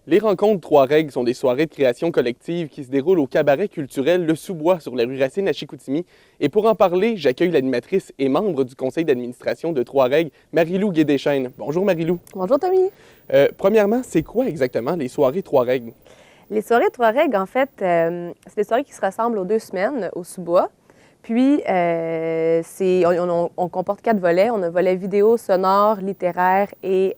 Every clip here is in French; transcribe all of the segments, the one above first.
Les rencontres Trois-Règles sont des soirées de création collective qui se déroulent au cabaret culturel Le Sous-Bois sur la rue Racine à Chicoutimi. Et pour en parler, j'accueille l'animatrice et membre du conseil d'administration de Trois-Règles, Marie-Lou Guédeschaine. Bonjour Marie-Lou. Bonjour Tommy. Premièrement, c'est quoi exactement les soirées Trois-Règles? Les soirées Trois-Règles, en fait, c'est des soirées qui se ressemblent aux 2 semaines au Sous-Bois. Puis, on comporte 4 volets. On a un volet vidéo, sonore, littéraire et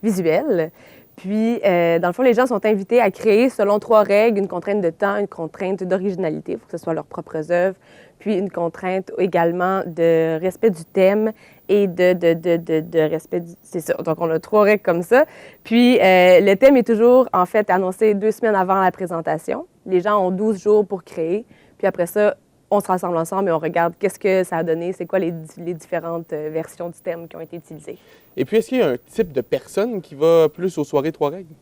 visuel. Puis, dans le fond, les gens sont invités à créer selon 3 règles, une contrainte de temps, une contrainte d'originalité, il faut que ce soit leurs propres œuvres, puis une contrainte également de respect du thème et de respect du... C'est ça, donc on a 3 règles comme ça. Puis, le thème est toujours, en fait, annoncé 2 semaines avant la présentation. Les gens ont 12 jours pour créer, puis après ça, on se rassemble ensemble et on regarde qu'est-ce que ça a donné, c'est quoi les différentes versions du thème qui ont été utilisées. Et puis, est-ce qu'il y a un type de personne qui va plus aux soirées Trois-Règles?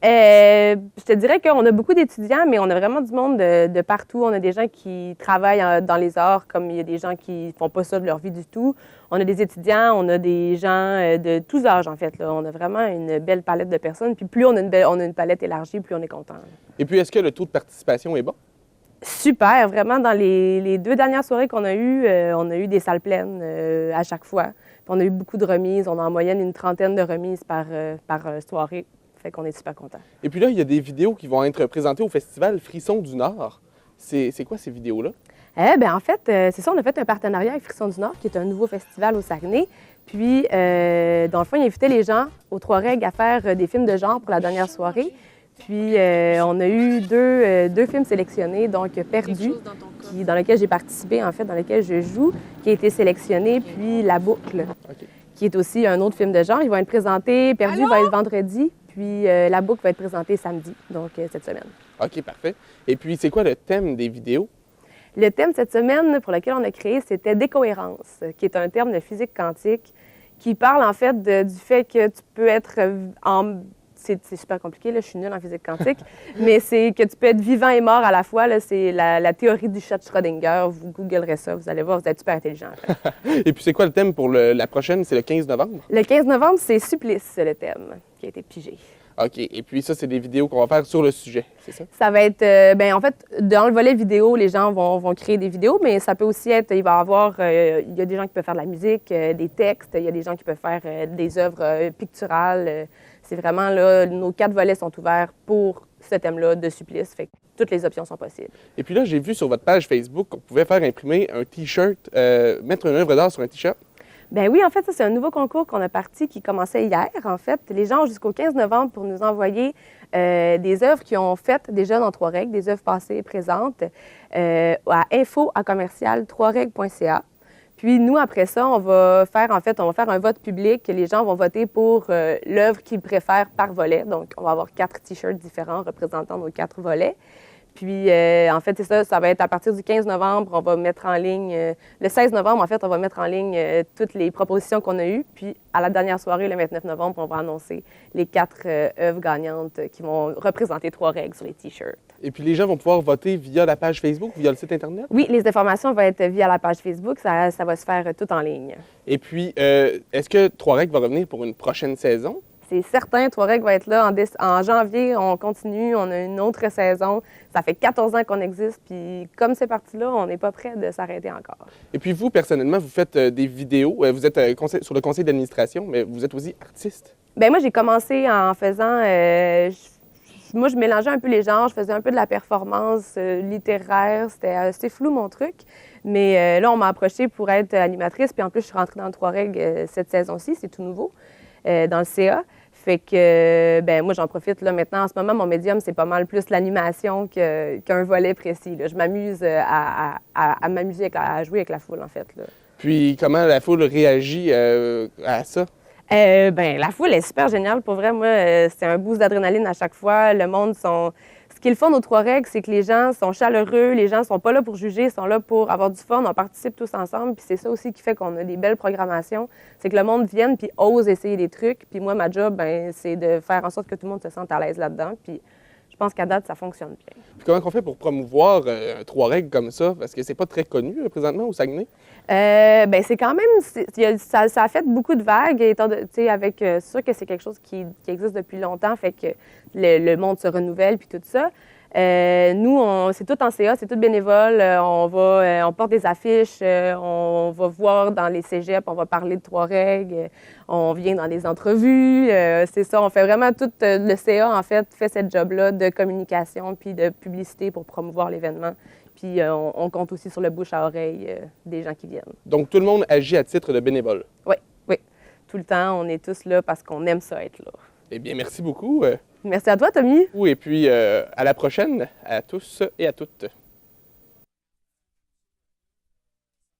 Je te dirais qu'on a beaucoup d'étudiants, mais on a vraiment du monde de partout. On a des gens qui travaillent dans les arts, comme il y a des gens qui font pas ça de leur vie du tout. On a des étudiants, on a des gens de tous âges, en fait. Là. On a vraiment une belle palette de personnes. Puis plus on a une palette élargie, plus on est content. Et puis, est-ce que le taux de participation est bon? Super, vraiment. Dans les 2 dernières soirées qu'on a eues, on a eu des salles pleines à chaque fois. Puis on a eu beaucoup de remises. On a en moyenne une trentaine de remises par soirée. Fait qu'on est super contents. Et puis là, il y a des vidéos qui vont être présentées au festival Frisson du Nord. C'est quoi ces vidéos-là? En fait, c'est ça, on a fait un partenariat avec Frisson du Nord, qui est un nouveau festival au Saguenay. Puis, dans le fond, il invitait les gens aux Trois-Règles à faire des films de genre pour la dernière soirée. Puis, on a eu deux films sélectionnés, donc Perdu, dans lequel j'ai participé, en fait, dans lequel je joue, qui a été sélectionné, puis La Boucle, qui est aussi un autre film de genre. Ils vont être présentés, Perdu va être vendredi, puis La Boucle va être présentée samedi, donc cette semaine. OK, parfait. Et puis, c'est quoi le thème des vidéos? Le thème cette semaine pour lequel on a créé, c'était décohérence, qui est un terme de physique quantique qui parle en fait du fait que tu peux être c'est super compliqué, là, je suis nulle en physique quantique, mais c'est que tu peux être vivant et mort à la fois. Là, c'est la théorie du chat de Schrödinger. Vous googlerez ça, vous allez voir, vous êtes super intelligent. Et puis, c'est quoi le thème pour la prochaine? C'est le 15 novembre? Le 15 novembre, c'est Supplice, le thème, qui a été pigé. OK. Et puis ça, c'est des vidéos qu'on va faire sur le sujet, c'est ça? Ça va être, en fait, dans le volet vidéo, les gens vont créer des vidéos, mais ça peut aussi être, il va y avoir, il y a des gens qui peuvent faire de la musique, des textes, il y a des gens qui peuvent faire des œuvres picturales. C'est vraiment, là, nos 4 volets sont ouverts pour ce thème-là de Supplice, fait que toutes les options sont possibles. Et puis là, j'ai vu sur votre page Facebook qu'on pouvait faire imprimer un T-shirt, mettre une œuvre d'art sur un T-shirt. Ben oui, en fait, ça, c'est un nouveau concours qu'on a parti qui commençait hier, en fait. Les gens ont jusqu'au 15 novembre pour nous envoyer des œuvres qu'ils ont faites déjà dans Trois-Règles, des œuvres passées et présentes, à info@commercial3règles.ca. Puis nous, après ça, on va faire un vote public. Les gens vont voter pour l'œuvre qu'ils préfèrent par volet. Donc, on va avoir 4 T-shirts différents représentant nos 4 volets. Puis, en fait, c'est ça va être à partir du 15 novembre, on va mettre en ligne, le 16 novembre, en fait, on va mettre en ligne toutes les propositions qu'on a eues. Puis, à la dernière soirée, le 29 novembre, on va annoncer les 4 œuvres gagnantes qui vont représenter Trois-Règles sur les T-shirts. Et puis les gens vont pouvoir voter via la page Facebook, via le site Internet? Oui, les informations vont être via la page Facebook, ça va se faire tout en ligne. Et puis, est-ce que Trois-Règles va revenir pour une prochaine saison? C'est certain, Trois-Règles va être là en janvier. On continue, on a une autre saison. Ça fait 14 ans qu'on existe, puis comme c'est parti là, on n'est pas prêt de s'arrêter encore. Et puis vous, personnellement, vous faites des vidéos. Vous êtes sur le conseil d'administration, mais vous êtes aussi artiste. Bien, moi, j'ai commencé en faisant... moi, je mélangeais un peu les genres. Je faisais un peu de la performance littéraire. C'était assez flou, mon truc. Mais là, on m'a approchée pour être animatrice. Puis en plus, je suis rentrée dans Trois-Règles cette saison-ci. C'est tout nouveau dans le CA. Fait que, moi, j'en profite là maintenant. En ce moment, mon médium, c'est pas mal plus l'animation qu'un volet précis. Là. Je m'amuse à m'amuser, à jouer avec la foule, en fait. Là. Puis, comment la foule réagit à ça? La foule est super géniale. Pour vrai, moi, c'est un boost d'adrénaline à chaque fois. Le monde sont... Ce qu'ils font, nos 3 règles, c'est que les gens sont chaleureux, les gens sont pas là pour juger, ils sont là pour avoir du fun, on participe tous ensemble. Puis c'est ça aussi qui fait qu'on a des belles programmations. C'est que le monde vienne puis ose essayer des trucs. Puis moi, ma job, c'est de faire en sorte que tout le monde se sente à l'aise là-dedans. Puis je pense qu'à date, ça fonctionne bien. Puis comment on fait pour promouvoir un Trois-Règles comme ça? Parce que c'est pas très connu présentement au Saguenay. Ben c'est quand même, ça a fait beaucoup de vagues, c'est sûr que c'est quelque chose qui existe depuis longtemps, fait que le monde se renouvelle puis tout ça. Nous, c'est tout en CA, c'est tout bénévole. On porte des affiches, on va voir dans les cégeps, on va parler de Trois-Règles, on vient dans des entrevues. C'est ça, on fait vraiment tout. Le CA, en fait, fait cette job-là de communication puis de publicité pour promouvoir l'événement. Puis on compte aussi sur le bouche à oreille des gens qui viennent. Donc tout le monde agit à titre de bénévole. Oui, oui. Tout le temps, on est tous là parce qu'on aime ça être là. Eh bien, merci beaucoup. Merci à toi, Tommy. Et puis à la prochaine à tous et à toutes.